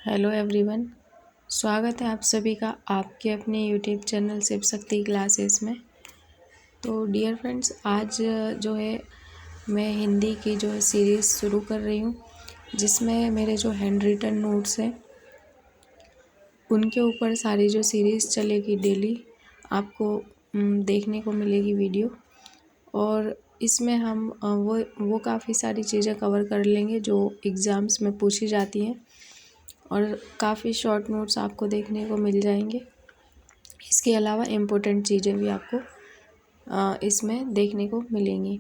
Hello everyone, स्वागत है आप सभी का आपके अपने YouTube channel Shiv Shakti classes में। तो डियर फ्रेंड्स, आज जो है मैं हिंदी की जो है सीरीज़ शुरू कर रही हूँ, जिसमें मेरे जो हैंड रिटन नोट्स हैं उनके ऊपर सारी जो सीरीज़ चलेगी डेली आपको देखने को मिलेगी वीडियो। और इसमें हम वो काफ़ी सारी चीज़ें कवर कर लेंगे जो एग्ज़ाम्स में पूछी जाती हैं और काफ़ी शॉर्ट नोट्स आपको देखने को मिल जाएंगे। इसके अलावा इम्पोर्टेंट चीज़ें भी आपको इसमें देखने को मिलेंगी।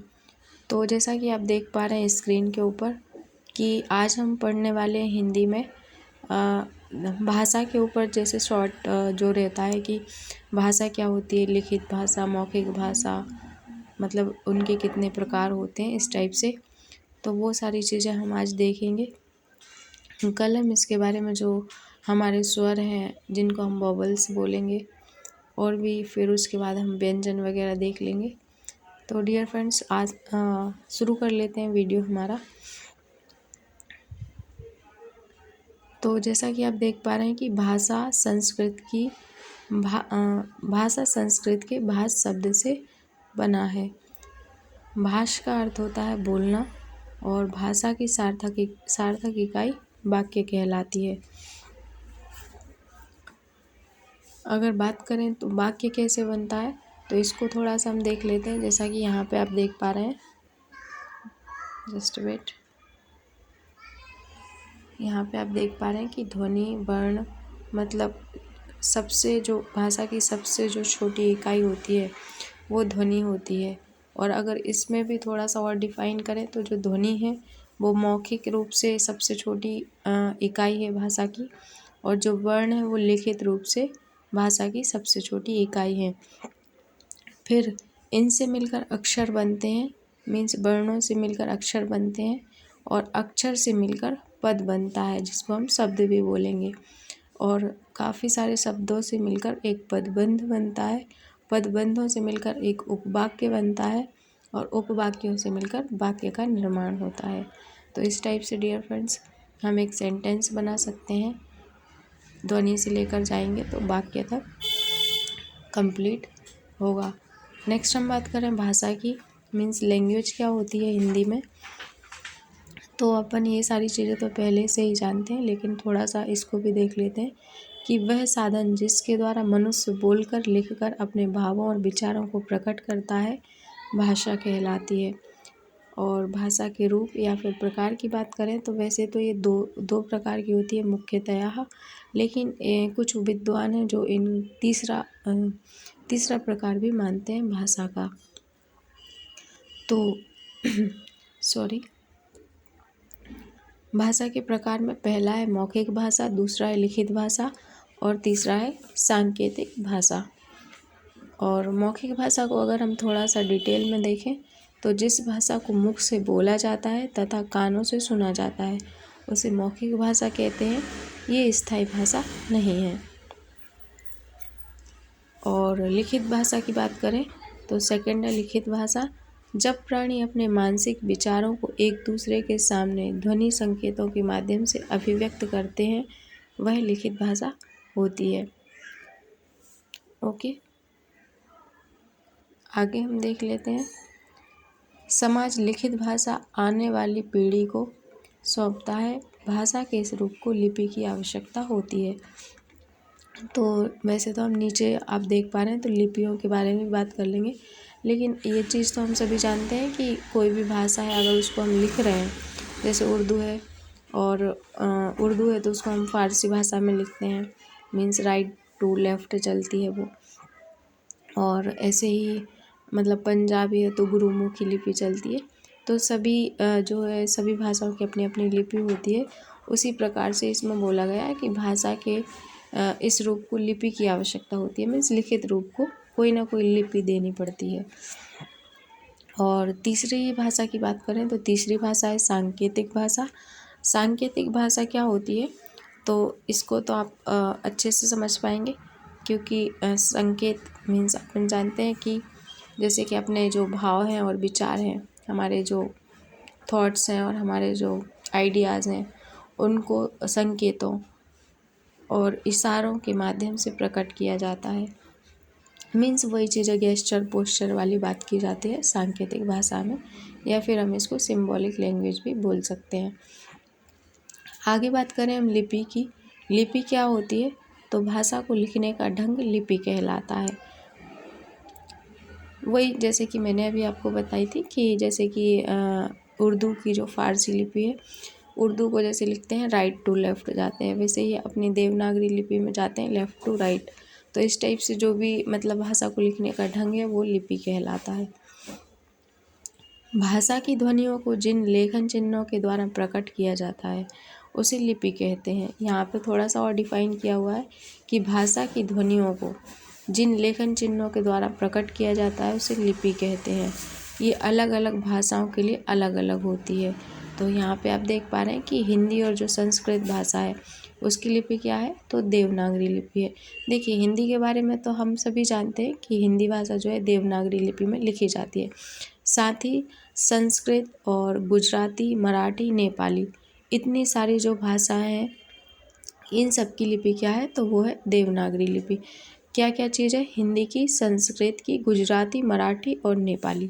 तो जैसा कि आप देख पा रहे हैं स्क्रीन के ऊपर कि आज हम पढ़ने वाले हैं हिंदी में भाषा के ऊपर। जैसे शॉर्ट जो रहता है कि भाषा क्या होती है, लिखित भाषा, मौखिक भाषा, मतलब उनके कितने प्रकार होते हैं, इस टाइप से। तो वो सारी चीज़ें हम आज देखेंगे। कल हम इसके बारे में जो हमारे स्वर हैं जिनको हम वॉवल्स बोलेंगे और भी, फिर उसके बाद हम व्यंजन वगैरह देख लेंगे। तो डियर फ्रेंड्स, आज शुरू कर लेते हैं वीडियो हमारा। तो जैसा कि आप देख पा रहे हैं कि भाषा संस्कृत के भाष शब्द से बना है। भाष का अर्थ होता है बोलना और भाषा की सार्थक इकाई वाक्य कहलाती है। अगर बात करें तो वाक्य कैसे बनता है, तो इसको थोड़ा सा हम देख लेते हैं। जैसा कि यहाँ पे आप देख पा रहे हैं, जस्ट वेट, यहाँ पे आप देख पा रहे हैं कि ध्वनि वर्ण, मतलब सबसे जो भाषा की सबसे जो छोटी इकाई होती है वो ध्वनि होती है। और अगर इसमें भी थोड़ा सा और डिफाइन करें तो जो ध्वनि है वो मौखिक रूप से सबसे छोटी इकाई है भाषा की, और जो वर्ण है वो लिखित रूप से भाषा की सबसे छोटी इकाई है। फिर इनसे मिलकर अक्षर बनते हैं, मीन्स वर्णों से मिलकर अक्षर बनते हैं, और अक्षर से मिलकर पद बनता है जिसको हम शब्द भी बोलेंगे। और काफ़ी सारे शब्दों से मिलकर एक पदबंध बनता है, पदबंधों से मिलकर एक उपवाक्य बनता है, और उपवाक्यों से मिलकर वाक्य का निर्माण होता है। तो इस टाइप से डियर फ्रेंड्स हम एक सेंटेंस बना सकते हैं। ध्वनि से लेकर जाएंगे तो वाक्य तक कंप्लीट होगा। नेक्स्ट हम बात करें भाषा की, मीन्स लैंग्वेज क्या होती है हिंदी में। तो अपन ये सारी चीज़ें तो पहले से ही जानते हैं, लेकिन थोड़ा सा इसको भी देख लेते हैं कि वह साधन जिसके द्वारा मनुष्य बोलकर लिखकर अपने भावों और विचारों को प्रकट करता है भाषा कहलाती है। और भाषा के रूप या फिर प्रकार की बात करें तो वैसे तो ये दो प्रकार की होती है मुख्यतया, लेकिन कुछ विद्वान हैं जो इन तीसरा प्रकार भी मानते हैं भाषा का। तो सॉरी, भाषा के प्रकार में पहला है मौखिक भाषा, दूसरा है लिखित भाषा और तीसरा है सांकेतिक भाषा। और मौखिक भाषा को अगर हम थोड़ा सा डिटेल में देखें तो जिस भाषा को मुख से बोला जाता है तथा कानों से सुना जाता है उसे मौखिक भाषा कहते हैं। ये स्थायी भाषा नहीं है। और लिखित भाषा की बात करें तो सेकंड है लिखित भाषा। जब प्राणी अपने मानसिक विचारों को एक दूसरे के सामने ध्वनि संकेतों के माध्यम से अभिव्यक्त करते हैं वह लिखित भाषा होती है। ओके, आगे हम देख लेते हैं। समाज लिखित भाषा आने वाली पीढ़ी को सौंपता है। भाषा के इस रूप को लिपि की आवश्यकता होती है। तो वैसे तो हम नीचे आप देख पा रहे हैं तो लिपियों के बारे में बात कर लेंगे, लेकिन ये चीज़ तो हम सभी जानते हैं कि कोई भी भाषा है अगर उसको हम लिख रहे हैं, जैसे उर्दू है, और उर्दू है तो उसको हम फ़ारसी भाषा में लिखते हैं, मीन्स राइट टू लेफ़्ट चलती है वो। और ऐसे ही मतलब पंजाबी है तो गुरुमुखी लिपि चलती है। तो सभी जो है सभी भाषाओं की अपनी अपनी लिपि होती है। उसी प्रकार से इसमें बोला गया है कि भाषा के इस रूप को लिपि की आवश्यकता होती है, मीन्स लिखित रूप को कोई ना कोई लिपि देनी पड़ती है। और तीसरी भाषा की बात करें तो तीसरी भाषा है सांकेतिक भाषा। सांकेतिक भाषा क्या होती है, तो इसको तो आप अच्छे से समझ पाएंगे, क्योंकि संकेत मीन्स अपन जानते हैं कि जैसे कि अपने जो भाव हैं और विचार हैं, हमारे जो थॉट्स हैं और हमारे जो आइडियाज़ हैं, उनको संकेतों और इशारों के माध्यम से प्रकट किया जाता है। मीन्स वही चीज़ें गेस्चर पोस्चर वाली बात की जाती है सांकेतिक भाषा में, या फिर हम इसको सिंबॉलिक लैंग्वेज भी बोल सकते हैं। आगे बात करें हम लिपि की। लिपि क्या होती है? तो भाषा को लिखने का ढंग लिपि कहलाता है। वही जैसे कि मैंने अभी आपको बताई थी कि जैसे कि उर्दू की जो फ़ारसी लिपि है, उर्दू को जैसे लिखते हैं राइट टू लेफ़्ट जाते हैं, वैसे ही अपनी देवनागरी लिपि में जाते हैं लेफ़्ट टू राइट। तो इस टाइप से जो भी मतलब भाषा को लिखने का ढंग है वो लिपि कहलाता है। भाषा की ध्वनियों को जिन लेखन चिन्हों के द्वारा प्रकट किया जाता है उसे लिपि कहते हैं। यहाँ पे थोड़ा सा और डिफाइन किया हुआ है कि भाषा की ध्वनियों को जिन लेखन चिन्हों के द्वारा प्रकट किया जाता है उसे लिपि कहते हैं। ये अलग अलग भाषाओं के लिए अलग अलग होती है। तो यहाँ पे आप देख पा रहे हैं कि हिंदी और जो संस्कृत भाषा है उसकी लिपि क्या है? तो देवनागरी लिपि है। देखिए हिंदी के बारे में तो हम सभी जानते हैं कि हिंदी भाषा जो है देवनागरी लिपि में लिखी जाती है। साथ ही संस्कृत और गुजराती, मराठी, नेपाली, इतनी सारी जो भाषाएं हैं इन सब की लिपि क्या है? तो वो है देवनागरी लिपि। क्या क्या चीज़ है? हिंदी की, संस्कृत की, गुजराती, मराठी और नेपाली,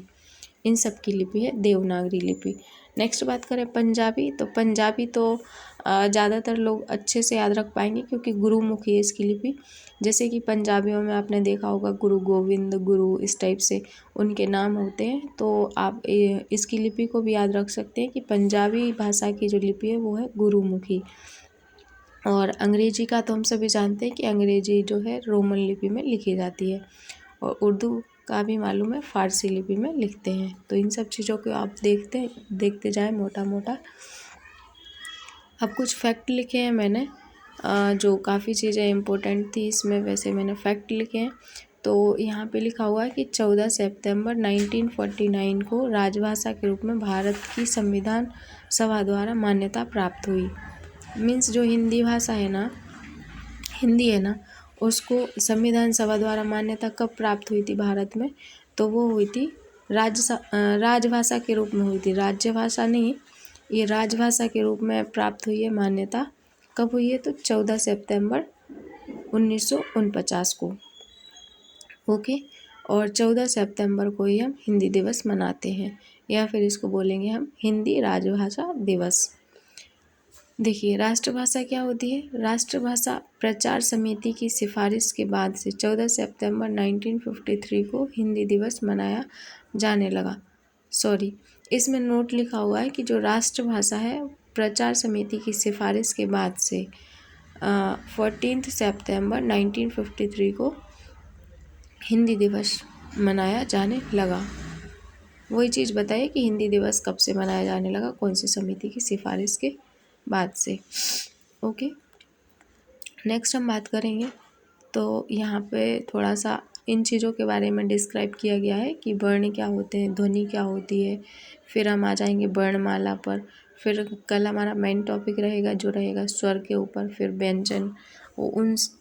इन सब की लिपि है देवनागरी लिपि। नेक्स्ट बात करें पंजाबी, तो पंजाबी तो ज़्यादातर लोग अच्छे से याद रख पाएंगे क्योंकि गुरुमुखी है इसकी लिपि। जैसे कि पंजाबियों में आपने देखा होगा गुरु गोविंद, गुरु, इस टाइप से उनके नाम होते हैं। तो आप इसकी लिपि को भी याद रख सकते हैं कि पंजाबी भाषा की जो लिपि है वो है गुरुमुखी। और अंग्रेजी का तो हम सभी जानते हैं कि अंग्रेजी जो है रोमन लिपि में लिखी जाती है, और उर्दू का भी मालूम है फ़ारसी लिपि में लिखते हैं। तो इन सब चीज़ों को आप देखते जाएं मोटा मोटा। अब कुछ फैक्ट लिखे हैं मैंने, जो काफ़ी चीज़ें इम्पोर्टेंट थी इसमें, वैसे मैंने फैक्ट लिखे हैं। तो यहाँ पे लिखा हुआ है कि 14 सितंबर 1949 को राजभाषा के रूप में भारत की संविधान सभा द्वारा मान्यता प्राप्त हुई। मीन्स जो हिंदी भाषा है ना, हिंदी है ना, उसको संविधान सभा द्वारा मान्यता कब प्राप्त हुई थी भारत में? तो वो हुई थी राजभाषा के रूप में हुई थी, राज्यभाषा नहीं, ये राजभाषा के रूप में प्राप्त हुई है मान्यता। कब हुई है? तो 14 सितंबर 1949 को। ओके। और 14 सितंबर को ही हम हिंदी दिवस मनाते हैं, या फिर इसको बोलेंगे हम हिंदी राजभाषा दिवस। देखिए राष्ट्रभाषा क्या होती है? राष्ट्रभाषा प्रचार समिति की सिफारिश के बाद से 14 सितंबर 1953 को हिंदी दिवस मनाया जाने लगा। इसमें नोट लिखा हुआ है कि जो राष्ट्रभाषा है प्रचार समिति की सिफारिश के बाद से 14 सितंबर 1953 को हिंदी दिवस मनाया जाने लगा। वही चीज़ बताइए कि हिंदी दिवस कब से मनाया जाने लगा, कौन सी समिति की सिफारिश के बाद से। ओके, नेक्स्ट हम बात करेंगे। तो यहाँ पे थोड़ा सा इन चीज़ों के बारे में डिस्क्राइब किया गया है कि वर्ण क्या होते हैं, ध्वनि क्या होती है। फिर हम आ जाएंगे वर्णमाला पर। फिर कल हमारा मेन टॉपिक रहेगा जो रहेगा स्वर के ऊपर। फिर व्यंजन, वो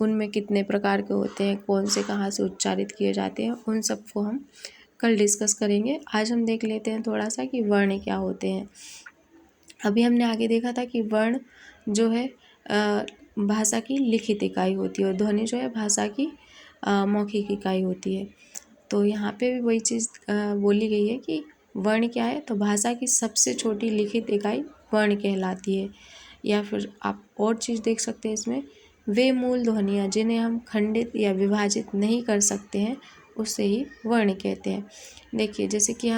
उनमें कितने प्रकार के होते हैं, कौन से कहाँ से उच्चारित किए जाते हैं, उन सब को हम कल डिस्कस करेंगे। आज हम देख लेते हैं थोड़ा सा कि वर्ण क्या होते हैं। अभी हमने आगे देखा था कि वर्ण जो है भाषा की लिखित इकाई होती है, और ध्वनि जो है भाषा की मौखिक इकाई होती है। तो यहाँ पे भी वही चीज़ बोली गई है कि वर्ण क्या है? तो भाषा की सबसे छोटी लिखित इकाई वर्ण कहलाती है। या फिर आप और चीज़ देख सकते हैं इसमें, वे मूल ध्वनियाँ जिन्हें हम खंडित या विभाजित नहीं कर सकते हैं उसे ही वर्ण कहते हैं। देखिए जैसे कि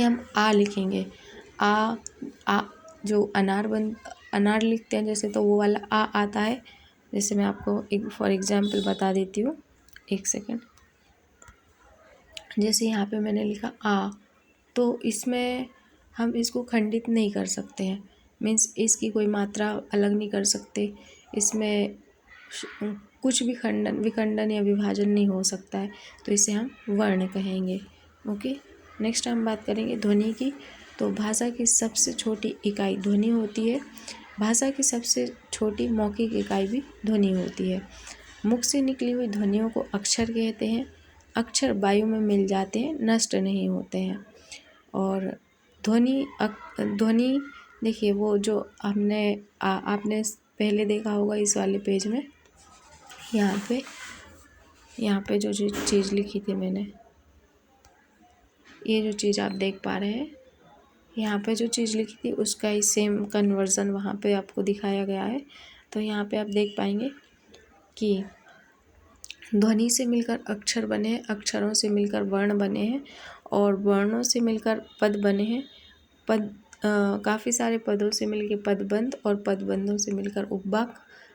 हम आ लिखेंगे, आ जो अनार लिखते हैं जैसे, तो वो वाला आ आता है। जैसे मैं आपको एक फॉर एग्जांपल बता देती हूँ, एक सेकेंड। जैसे यहाँ पे मैंने लिखा आ, तो इसमें हम इसको खंडित नहीं कर सकते हैं, मीन्स इसकी कोई मात्रा अलग नहीं कर सकते, इसमें कुछ भी विखंडन या विभाजन नहीं हो सकता है, तो इसे हम वर्ण कहेंगे। ओके, नेक्स्ट हम बात करेंगे ध्वनि की। तो भाषा की सबसे छोटी इकाई ध्वनि होती है। भाषा की सबसे छोटी मौखिक इकाई भी ध्वनि होती है। मुख से निकली हुई ध्वनियों को अक्षर कहते हैं। अक्षर वायु में मिल जाते हैं, नष्ट नहीं होते हैं। और ध्वनि देखिए वो जो आपने पहले देखा होगा इस वाले पेज में, यहाँ पे जो चीज़ लिखी थी मैंने, ये जो चीज़ आप देख पा रहे हैं, यहाँ पे जो चीज़ लिखी थी उसका ही सेम कन्वर्ज़न वहाँ पे आपको दिखाया गया है। तो यहाँ पे आप देख पाएंगे कि ध्वनि से मिलकर अक्षर बने हैं, अक्षरों से मिलकर वर्ण बने हैं और वर्णों से मिलकर पद बने हैं। काफ़ी सारे पदों से मिलकर पदबंध और पदबंधों से मिलकर उपवाक्य,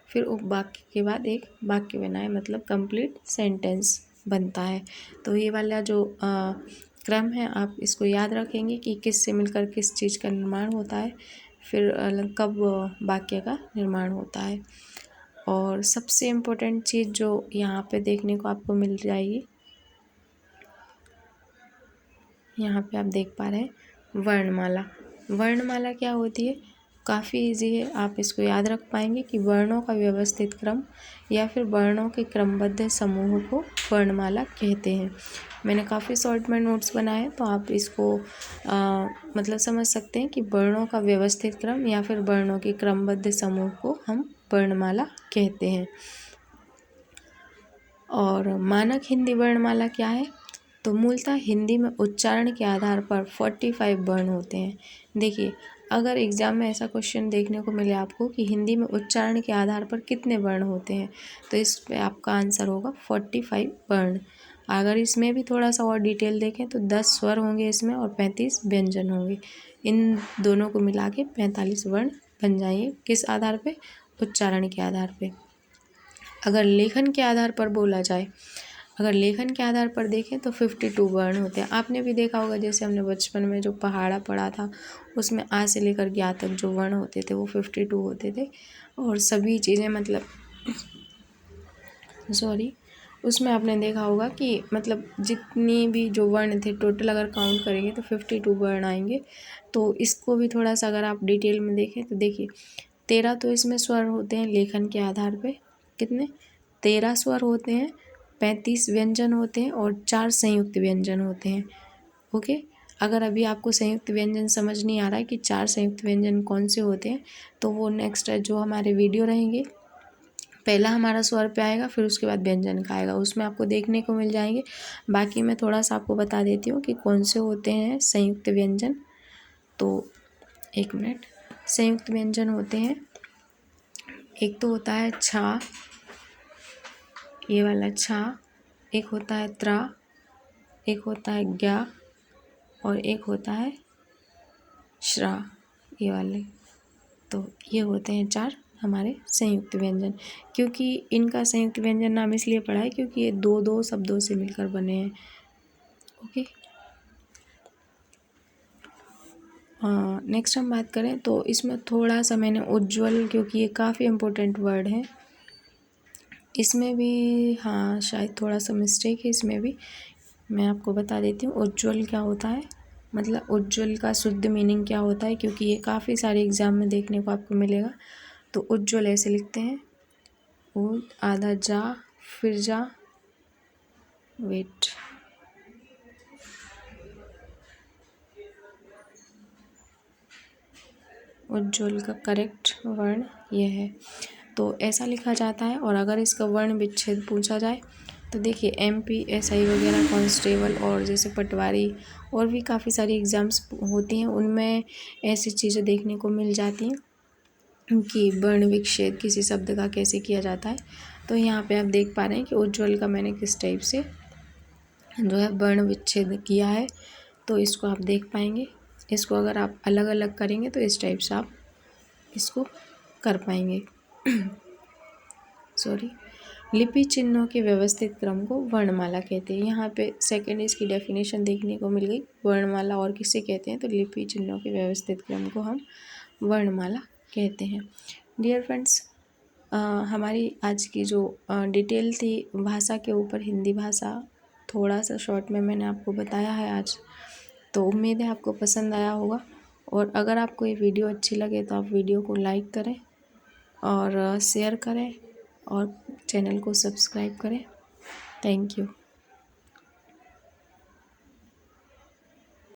फिर उपवाक्य के बाद एक वाक्य बना है, मतलब कंप्लीट सेंटेंस बनता है। तो ये वाला जो क्रम है आप इसको याद रखेंगे कि किस से मिलकर किस चीज़ का निर्माण होता है, फिर कब वाक्य का निर्माण होता है। और सबसे इम्पोर्टेंट चीज़ जो यहाँ पे देखने को आपको मिल जाएगी, यहाँ पे आप देख पा रहे हैं वर्णमाला। वर्णमाला क्या होती है, काफ़ी इजी है, आप इसको याद रख पाएंगे कि वर्णों का व्यवस्थित क्रम या फिर वर्णों के क्रमबद्ध समूह को वर्णमाला कहते हैं। मैंने काफ़ी शॉर्ट में नोट्स बनाए हैं, तो आप इसको मतलब समझ सकते हैं कि वर्णों का व्यवस्थित क्रम या फिर वर्णों के क्रमबद्ध समूह को हम वर्णमाला कहते हैं। और मानक हिंदी वर्णमाला क्या है, तो मूलतः हिंदी में उच्चारण के आधार पर 45 वर्ण होते हैं। देखिए, अगर एग्ज़ाम में ऐसा क्वेश्चन देखने को मिले आपको कि हिंदी में उच्चारण के आधार पर कितने वर्ण होते हैं, तो इस पे आपका आंसर होगा 45 वर्ण। अगर इसमें भी थोड़ा सा और डिटेल देखें तो 10 स्वर होंगे इसमें और 35 व्यंजन होंगे। इन दोनों को मिला के 45 वर्ण बन जाएंगे। किस आधार पे, उच्चारण के आधार पे। अगर लेखन के आधार पर बोला जाए, अगर लेखन के आधार पर देखें तो 52 वर्ण होते हैं। आपने भी देखा होगा, जैसे हमने बचपन में जो पहाड़ा पढ़ा था उसमें आ से लेकर ज्ञा तक जो वर्ण होते थे वो 52 होते थे। और सभी चीज़ें मतलब उसमें आपने देखा होगा कि मतलब जितनी भी जो वर्ण थे टोटल अगर काउंट करेंगे तो 52 वर्ण आएंगे। तो इसको भी थोड़ा सा अगर आप डिटेल में देखें तो देखिए, 13 तो इसमें स्वर होते हैं लेखन के आधार पे, कितने 13 स्वर होते हैं, 35 व्यंजन होते हैं और 4 संयुक्त व्यंजन होते हैं। ओके, अगर अभी आपको संयुक्त व्यंजन समझ नहीं आ रहा है कि 4 संयुक्त व्यंजन कौन से होते हैं, तो वो नेक्स्ट जो हमारे वीडियो रहेंगे, पहला हमारा स्वर पे आएगा, फिर उसके बाद व्यंजन का आएगा, उसमें आपको देखने को मिल जाएंगे। बाकी मैं थोड़ा सा आपको बता देती हूँ कि कौन से होते हैं संयुक्त व्यंजन। तो एक मिनट, संयुक्त व्यंजन होते हैं, एक तो होता है छा, ये वाला छा, एक होता है त्रा, एक होता है ज्ञा और एक होता है श्रा, ये वाले। तो ये होते हैं 4 हमारे संयुक्त व्यंजन। क्योंकि इनका संयुक्त व्यंजन नाम इसलिए पड़ा है क्योंकि ये 2-2 शब्दों से मिलकर बने हैं। ओके, नेक्स्ट हम बात करें तो इसमें थोड़ा सा मैंने उज्ज्वल, क्योंकि ये काफ़ी इम्पोर्टेंट वर्ड है, इसमें भी हाँ शायद थोड़ा सा मिस्टेक है, इसमें भी मैं आपको बता देती हूँ। उज्ज्वल क्या होता है, मतलब उज्ज्वल का शुद्ध मीनिंग क्या होता है, क्योंकि ये काफ़ी सारे एग्ज़ाम में देखने को आपको मिलेगा। तो उज्ज्वल ऐसे लिखते हैं, वो आधा जा फिर जा, वेट, उज्ज्वल का करेक्ट वर्ण यह है। तो ऐसा लिखा जाता है। और अगर इसका वर्ण विच्छेद पूछा जाए तो देखिए, MP SI वगैरह कांस्टेबल और जैसे पटवारी और भी काफ़ी सारी एग्ज़ाम्स होती हैं, उनमें ऐसी चीज़ें देखने को मिल जाती हैं कि वर्ण विच्छेद किसी शब्द का कैसे किया जाता है। तो यहाँ पे आप देख पा रहे हैं कि उज्ज्वल का मैंने किस टाइप से जो है वर्ण विच्छेद किया है, तो इसको आप देख पाएंगे। इसको अगर आप अलग अलग करेंगे तो इस टाइप से आप इसको कर पाएंगे। लिपि चिन्हों के व्यवस्थित क्रम को वर्णमाला कहते हैं। यहाँ पे सेकंड इसकी डेफिनेशन देखने को मिल गई, वर्णमाला और किसे कहते हैं, तो लिपि चिन्हों के व्यवस्थित क्रम को हम वर्णमाला कहते हैं। डियर फ्रेंड्स, हमारी आज की जो डिटेल थी भाषा के ऊपर, हिंदी भाषा, थोड़ा सा शॉर्ट में मैंने आपको बताया है आज। तो उम्मीद है आपको पसंद आया होगा। और अगर आपको ये वीडियो अच्छी लगे तो आप वीडियो को लाइक करें और शेयर करें और चैनल को सब्सक्राइब करें। Thank you.